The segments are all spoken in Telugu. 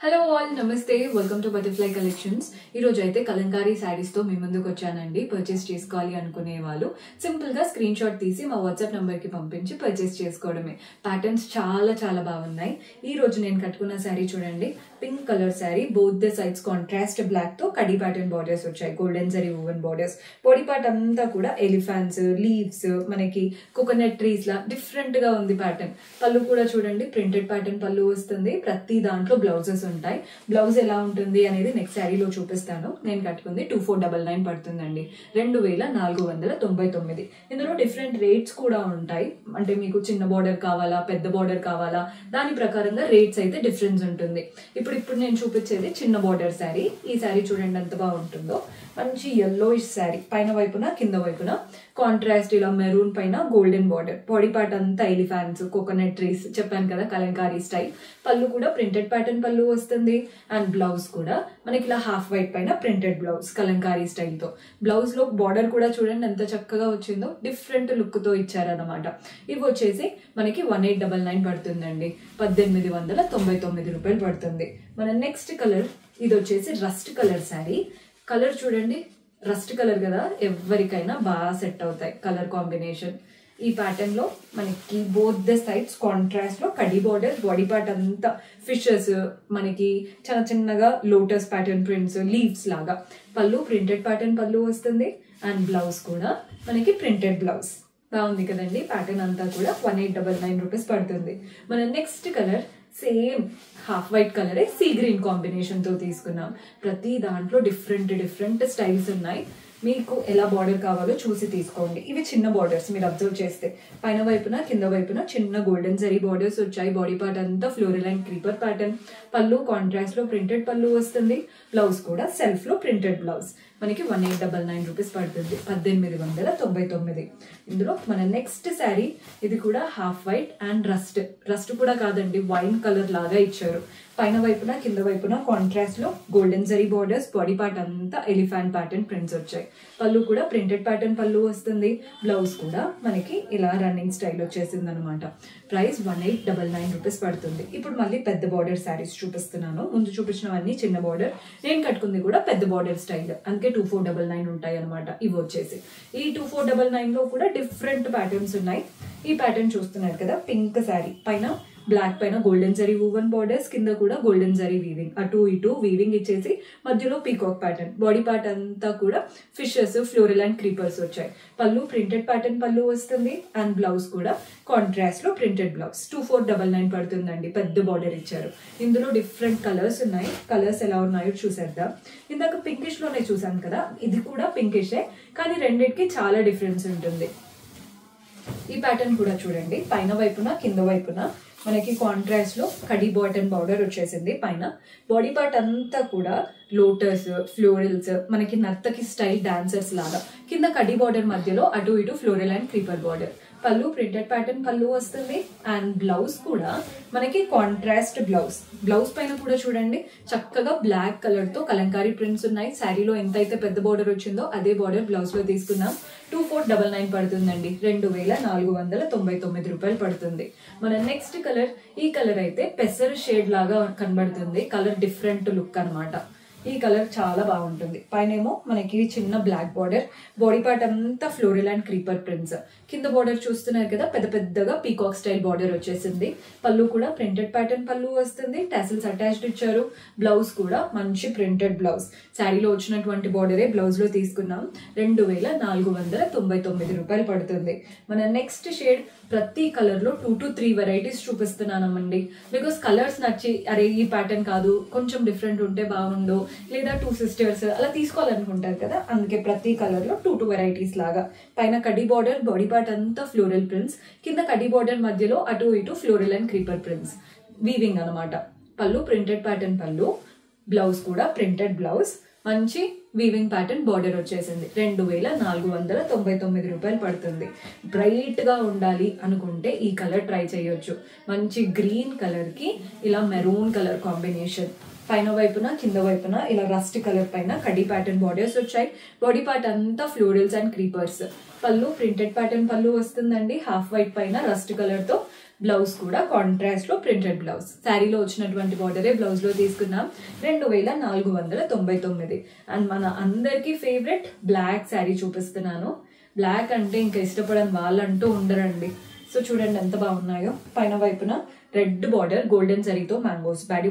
హలో ఆల్ నమస్తే వెల్కమ్ టు బటర్ఫ్లై కలెక్షన్స్. ఈ రోజు అయితే కలంకారీ శారీస్ తో మీ ముందుకు వచ్చానండి. పర్చేస్ చేసుకోవాలి అనుకునే వాళ్ళు సింపుల్ గా స్క్రీన్ షాట్ తీసి మా వాట్సాప్ నంబర్ కి పంపించి పర్చేస్ చేసుకోవడమే. ప్యాటర్న్స్ చాలా చాలా బాగున్నాయి. ఈ రోజు నేను కట్టుకున్న శారీ చూడండి, pink colour sari, both the sides contrast black తో కడి ప్యాటర్న్ బార్డర్స్ వచ్చాయి, golden zari woven borders. Body part అంతా కూడా ఎలిఫాంట్స్, లీవ్స్, మనకి కోకోనట్ ట్రీస్ లా డిఫరెంట్ గా ఉంది ప్యాటర్న్. పళ్ళు కూడా చూడండి ప్రింటెడ్ ప్యాటర్న్ పళ్ళు వస్తుంది. ప్రతి దాంట్లో బ్లౌజెస్ ఉంటాయి. బ్లౌజ్ ఎలా ఉంటుంది అనేది నెక్స్ట్ శారీలో చూపిస్తాను. నేను కట్టుకుంది 2499 పడుతుందండి, 2499. ఇందులో డిఫరెంట్ రేట్స్ కూడా ఉంటాయి. అంటే మీకు చిన్న బార్డర్ కావాలా, పెద్ద బార్డర్ కావాలా, దాని ప్రకారంగా రేట్స్ అయితే డిఫరెన్స్ ఉంటుంది. ఇప్పుడు నేను చూపించేది చిన్న బార్డర్ శారీ. ఈ శారీ చూడండి ఎంత బాగుంటుందో. మంచి yellowish శారీ, పైన వైపున కింద వైపున కాంట్రాస్ట్ ఇలా మెరూన్ పైన గోల్డెన్ బార్డర్. బాడీ పార్ట్ అంతా ఎలిఫాంట్స్, కోకోనట్ ట్రీస్ చెప్పాను కదా, కలంకారీ స్టైల్. పళ్ళు కూడా ప్రింటెడ్ ప్యాటర్న్ పళ్ళు వస్తుంది. అండ్ బ్లౌజ్ కూడా మనకి ఇలా హాఫ్ వైట్ పైన ప్రింటెడ్ బ్లౌజ్ కలంకారీ స్టైల్ తో. బ్లౌజ్ లో బార్డర్ కూడా చూడండి ఎంత చక్కగా వచ్చిందో, డిఫరెంట్ లుక్ తో ఇచ్చారనమాట. ఇవి వచ్చేసి మనకి 1899 పడుతుందండి, 1899 రూపాయలు పడుతుంది. మన నెక్స్ట్ కలర్ ఇది వచ్చేసి రస్ట్ కలర్ శారీ. కలర్ చూడండి, రస్ట్ కలర్ కదా, ఎవరికైనా బాగా సెట్ అవుతాయి కలర్ కాంబినేషన్. ఈ ప్యాటర్న్ లో మనకి బోత్ ద సైడ్స్ కాంట్రాస్ట్ లో కడి బార్డర్, బాడీ పార్ట్ అంతా ఫిషెస్, మనకి చిన్న చిన్నగా లోటస్ ప్యాటర్న్ ప్రింట్స్, లీవ్స్ లాగా. పళ్ళు ప్రింటెడ్ ప్యాటర్న్ పళ్ళు వస్తుంది. అండ్ బ్లౌజ్ కూడా మనకి ప్రింటెడ్ బ్లౌజ్. బాగుంది కదండి ప్యాటర్న్ అంతా కూడా. 1899 రూపీస్ పడుతుంది. మన next colour same half white కలరే సీ గ్రీన్ కాంబినేషన్ తో తీసుకున్నాం. ప్రతి దాంట్లో డిఫరెంట్ స్టైల్స్ ఉన్నాయి. మీకు ఎలా బార్డర్ కావాలో చూసి తీసుకోండి. ఇవి చిన్న బార్డర్స్ మీరు అబ్జర్వ్ చేస్తే, పైన వైపున కింద వైపున చిన్న గోల్డెన్ జరీ బార్డర్స్ వచ్చాయి. బాడీ పార్ట్ అంతా ఫ్లోరల్ అండ్ క్రీపర్ ప్యాటర్న్. పళ్ళు కాంట్రాస్ట్ లో ప్రింటెడ్ పళ్ళు వస్తుంది. బ్లౌజ్ కూడా సెల్ఫ్ లో ప్రింటెడ్ బ్లౌజ్. మనకి 1899 రూపీస్ పడుతుంది, 1899. ఇందులో మన నెక్స్ట్ శారీ, ఇది కూడా హాఫ్ వైట్ అండ్ రస్ట్ కూడా కాదండి, వైన్ కలర్ లాగా ఇచ్చారు. పైన వైపున కింద వైపున కాంట్రాస్ట్ లో golden zari borders. Body part అంతా ఎలిఫాంట్ ప్యాటర్న్ ప్రింట్స్ వచ్చాయి. పళ్ళు కూడా ప్రింటెడ్ ప్యాటర్న్ పళ్ళు వస్తుంది. బ్లౌజ్ కూడా మనకి ఇలా రన్నింగ్ స్టైల్ వచ్చేసింది అనమాట. ప్రైస్ 1899 రూపీస్ పడుతుంది. ఇప్పుడు మళ్ళీ పెద్ద బార్డర్ శారీస్ చూపిస్తున్నాను. ముందు చూపించినవన్నీ చిన్న బార్డర్, నేను కట్టుకుంది కూడా పెద్ద బార్డర్ స్టైల్, అందుకే 2499 ఉంటాయి అనమాట. ఇవి వచ్చేసి ఈ 2499 లో కూడా డిఫరెంట్ ప్యాటర్న్స్ ఉన్నాయి. ఈ ప్యాటర్న్ చూస్తున్నారు కదా, పింక్ శారీ, పైన బ్లాక్ పైన గోల్డెన్ జరీ ఓవెన్ బార్డర్స్, కింద కూడా గోల్డెన్ జరీ వీవింగ్, అటు ఇటు వీవింగ్ ఇచ్చేసి మధ్యలో పీకాక్ ప్యాటర్న్. బాడీ పార్ట్ అంతా కూడా ఫిషెస్, ఫ్లోరల్ అండ్ క్రీపర్స్ వచ్చాయి. పళ్ళు ప్రింటెడ్ ప్యాటర్న్ పళ్ళు వస్తుంది. అండ్ బ్లౌజ్ కూడా కాంట్రాస్ట్ లో ప్రింటెడ్ బ్లౌజ్. 2499 పడుతుందండి. పెద్ద బార్డర్ ఇచ్చారు. ఇందులో డిఫరెంట్ కలర్స్ ఉన్నాయి. కలర్స్ ఎలా ఉన్నాయో చూసేద్దాం. ఇందాక పింకిష్ లోనే చూసాను కదా, ఇది కూడా పింకిషే, కానీ రెండింటికి చాలా డిఫరెన్స్ ఉంటుంది. ఈ ప్యాటర్న్ కూడా చూడండి, పైన వైపున కింద వైపున మనకి కాంట్రాస్ట్ లో కడి బాటన్ బార్డర్ వచ్చేసింది. పైన బాడీ పార్ట్ అంతా కూడా లోటస్, ఫ్లోరల్స్, మనకి నర్తకి స్టైల్ డాన్సర్స్ లాగా. కింద కడి బార్డర్ మధ్యలో అటు ఇటు ఫ్లోరల్ అండ్ క్రీపర్ బార్డర్. పళ్ళు ప్రింటెడ్ ప్యాటర్న్ పళ్ళు వస్తుంది. అండ్ బ్లౌజ్ కూడా మనకి కాంట్రాస్ట్ బ్లౌజ్. బ్లౌజ్ పైన కూడా చూడండి చక్కగా బ్లాక్ కలర్ తో కలంకారీ ప్రింట్స్ ఉన్నాయి. శారీలో ఎంతైతే పెద్ద బార్డర్ వచ్చిందో అదే బార్డర్ బ్లౌజ్ లో తీసుకున్నాం. 2499 పడుతుందండి, 2499 రూపాయలు పడుతుంది. మన నెక్స్ట్ కలర్, ఈ కలర్ అయితే పెసర్ షేడ్ లాగా కనబడుతుంది. కలర్ డిఫరెంట్ లుక్ అనమాట. ఈ కలర్ చాలా బాగుంటుంది. పైనేమో మనకి చిన్న బ్లాక్ బార్డర్, బాడీ పార్ట్ అంతా ఫ్లోరల్ అండ్ క్రీపర్ ప్రింట్స్. కింద బార్డర్ చూస్తున్నారు కదా, పెద్ద పెద్దగా పీకాక్ స్టైల్ బార్డర్ వచ్చేసింది. పళ్ళు కూడా ప్రింటెడ్ ప్యాటర్న్ పళ్ళు వస్తుంది. టాసిల్స్ అటాచ్డ్ ఇచ్చారు. బ్లౌజ్ కూడా మంచి ప్రింటెడ్ బ్లౌజ్. శారీలో వచ్చినటువంటి బార్డరే బ్లౌజ్ లో తీసుకున్నాం. 2499 రూపాయలు పడుతుంది. మన నెక్స్ట్ షేడ్, ప్రతి కలర్ లో 2 to 3 వెరైటీస్ చూపిస్తున్నామండి. బికాస్ కలర్స్ నచ్చి అరే ఈ ప్యాటర్న్ కాదు, కొంచెం డిఫరెంట్ ఉంటే బాగుండు, లేదా 2 సిస్టర్స్ అలా తీసుకోవాలనుకుంటారు కదా, అందుకే ప్రతి కలర్ లో 2 వెరైటీస్ లాగా. పైన కడి బార్డర్, బాడీ పార్ట్ అంతా ఫ్లోరల్ ప్రింట్స్, కింద కడి బార్డర్ మధ్యలో అటు ఇటు floral and creeper prints, weaving అనమాట. పళ్ళు ప్రింటెడ్ ప్యాటర్న్ పళ్ళు, బ్లౌజ్ కూడా ప్రింటెడ్ బ్లౌజ్. మంచి వీవింగ్ ప్యాటర్న్ బార్డర్ వచ్చేసింది. 2499 రూపాయలు పడుతుంది. బ్రైట్ గా ఉండాలి అనుకుంటే ఈ కలర్ ట్రై చేయొచ్చు. మంచి గ్రీన్ కలర్ కి ఇలా మెరూన్ కలర్ కాంబినేషన్. పైన వైపున కింద వైపున ఇలా రస్ట్ కలర్ పైన కడి ప్యాటర్న్ బార్డర్స్ వచ్చాయి. బాడీ పార్ట్ అంతా ఫ్లోరల్స్ అండ్ క్రీపర్స్. పళ్ళు ప్రింటెడ్ ప్యాటర్న్ పళ్ళు వస్తుందండి. హాఫ్ వైట్ పైన రస్ట్ కలర్ తో బ్లౌజ్ కూడా కాంట్రాస్ట్ లో ప్రింటెడ్ బ్లౌజ్. శారీలో వచ్చినటువంటి బార్డరే బ్లౌజ్ లో తీసుకున్నాం. 2499. అండ్ మన అందరికి ఫేవరెట్ బ్లాక్ శారీ చూపిస్తున్నాను. బ్లాక్ అంటే ఇంకా ఇష్టపడని వాళ్ళంటూ ఉండరండి. సో చూడండి ఎంత బాగున్నాయో. పైన వైపున రెడ్ బార్డర్ గోల్డెన్ జరీతో మ్యాంగోస్. బాడీ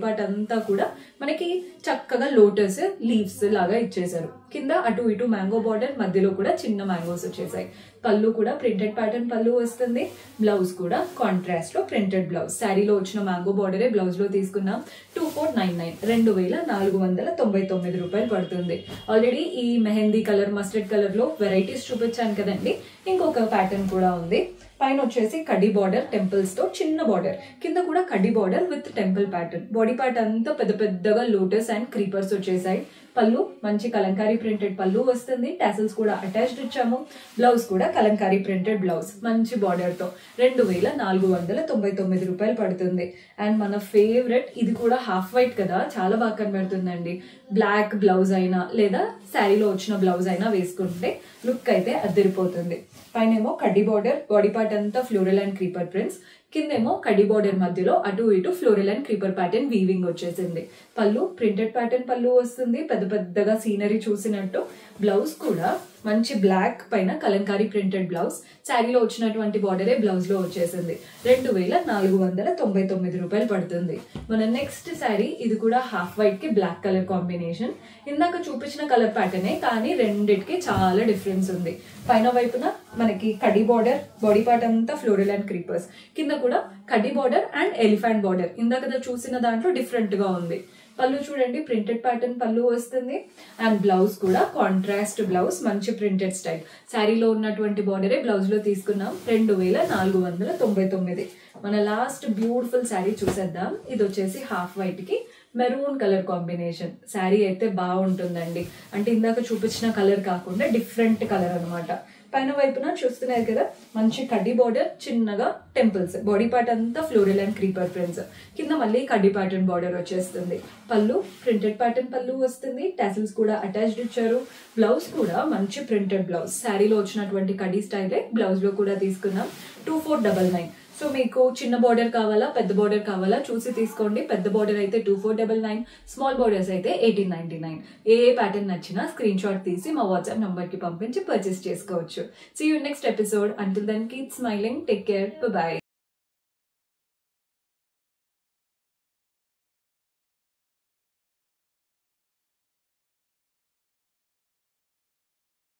పార్ట్ అంతా కూడా మనకి చక్కగా లోటస్ లీవ్స్ లాగా ఇచ్చేసారు. కింద అటు ఇటు మ్యాంగో బార్డర్, మధ్యలో కూడా చిన్న మ్యాంగోస్ వచ్చేసాయి. పళ్ళు కూడా ప్రింటెడ్ ప్యాటర్న్ పళ్ళు వస్తుంది. బ్లౌజ్ కూడా కాంట్రాస్ట్ లో ప్రింటెడ్ బ్లౌజ్. శారీలో వచ్చిన మ్యాంగో బార్డరే బ్లౌజ్ లో తీసుకున్నాం. 2499, 2499 రూపాయలు పడుతుంది. ఆల్రెడీ ఈ మెహందీ కలర్, మస్టర్డ్ కలర్ లో వెరైటీస్ చూపించాను కదండి. ఇంకొక ప్యాటర్న్ కూడా ఉంది. పైన వచ్చేసి కడ్డీ బార్డర్ టెంపుల్స్ తో చిన్న బార్డర్, కింద కూడా కడ్డీ border with temple pattern. Body part అంతా పెద్ద పెద్దగా లోటస్ అండ్ క్రీపర్స్ వచ్చేసాయి. పళ్ళు మంచి కలంకారీ ప్రింటెడ్ పళ్ళు వస్తుంది. టాసిల్స్ కూడా అటాచ్డ్ ఇచ్చాము. బ్లౌజ్ కూడా కలంకారీ ప్రింటెడ్ బ్లౌజ్ మంచి బార్డర్ తో 2499 రూపాయలు పడుతుంది. అండ్ మన ఫేవరెట్ ఇది కూడా హాఫ్ వైట్ కదా, చాలా బాగా కనబడుతుందండి. బ్లాక్ బ్లౌజ్ అయినా లేదా శారీలో వచ్చిన బ్లౌజ్ అయినా వేసుకుంటే లుక్ అయితే అద్దరిపోతుంది. పైనేమో కడ్డీ బార్డర్, బాడీ పార్ట్ అంతా ఫ్లోరల్ అండ్ క్రీపర్ ప్రింట్స్. కిందేమో కడ్డీ బార్డర్ మధ్యలో అటు ఇటు floral and creeper pattern weaving వచ్చేసింది. పళ్ళు ప్రింటెడ్ ప్యాటర్న్ పళ్ళు వస్తుంది, పెద్ద పెద్దగా సీనరీ చూసినట్టు. బ్లౌజ్ కూడా మంచి బ్లాక్ పైన కలంకారీ ప్రింటెడ్ బ్లౌజ్. శారీలో వచ్చినటువంటి బార్డరే బ్లౌజ్ లో వచ్చేసింది. 2499 రూపాయలు పడుతుంది. మన నెక్స్ట్ శారీ ఇది కూడా హాఫ్ వైట్ కి బ్లాక్ కలర్ కాంబినేషన్. ఇందాక చూపించిన కలర్ ప్యాటర్నే, కానీ రెండిటికి చాలా డిఫరెన్స్ ఉంది. పైన వైపున మనకి కడ్డీ బార్డర్, బాడీ పార్ట్ అంతా ఫ్లోరల్ అండ్ క్రీపర్స్. కింద కూడా కడ్డీ బార్డర్ అండ్ ఎలిఫెంట్ బార్డర్. ఇందాక చూసిన దాంట్లో డిఫరెంట్ గా ఉంది. పళ్ళు చూడండి ప్రింటెడ్ ప్యాటర్న్ పళ్ళు వస్తుంది. అండ్ బ్లౌజ్ కూడా కాంట్రాస్ట్ బ్లౌజ్, మంచి ప్రింటెడ్ స్టైల్. శారీలో ఉన్నటువంటి బార్డరే బ్లౌజ్ లో తీసుకున్నాం. 2499. మన లాస్ట్ బ్యూటిఫుల్ శారీ చూసేద్దాం. ఇది వచ్చేసి హాఫ్ వైట్ కి మెరూన్ కలర్ కాంబినేషన్. శారీ అయితే బాగుంటుందండి. అంటే ఇందాక చూపించిన కలర్ కాకుండా డిఫరెంట్ కలర్ అనమాట. పైన వైపున చూస్తున్నారు కదా మంచి కడ్డీ బార్డర్, చిన్నగా టెంపుల్స్. బాడీ పార్ట్ అంతా ఫ్లోరల్ అండ్ క్రీపర్ ప్రింట్స్. కింద మళ్ళీ కడ్డీ ప్యాటర్న్ బార్డర్ వచ్చేస్తుంది. పళ్ళు ప్రింటెడ్ ప్యాటర్న్ పళ్ళు వస్తుంది. టాసిల్స్ కూడా అటాచ్డ్ ఇచ్చారు. బ్లౌజ్ కూడా మంచి ప్రింటెడ్ బ్లౌజ్. శారీలో వచ్చినటువంటి కడ్డీ స్టైలే బ్లౌజ్ లో కూడా తీసుకున్నాం. 2499. సో మీకు చిన్న బార్డర్ కావాలా, పెద్ద బార్డర్ కావాలా చూసి తీసుకోండి. పెద్ద బార్డర్ అయితే 2499, స్మాల్ బార్డర్స్ అయితే 1899. ఏ ప్యాటర్న్ నచ్చినా స్క్రీన్ షాట్ తీసి మా వాట్సాప్ నంబర్ కి పంపించి పర్చేస్ చేసుకోవచ్చు. See you next episode. Until then keep smiling. Take care. By.